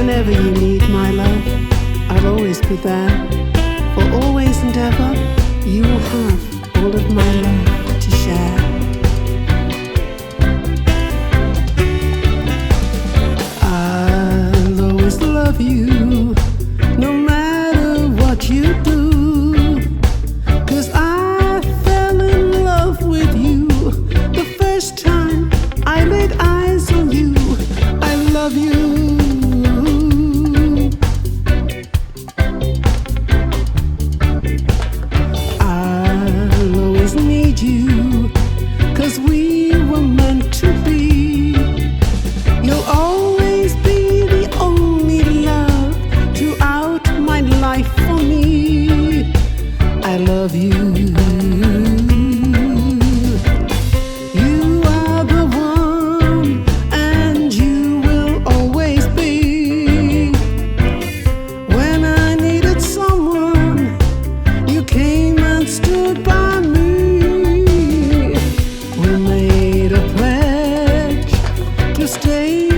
Whenever you need my love, I'll always be there. For always and ever, you will have all of my love to share. I'll always love you, no matter what you do. 'Cause I fell in love with you the first time I laid eyes on you. I love you. Need you, 'cause we were meant to be. You'll always be the only love throughout my life for me. I love you. You are the one, and you will always be. When I needed someone, you came and stood by me. Stay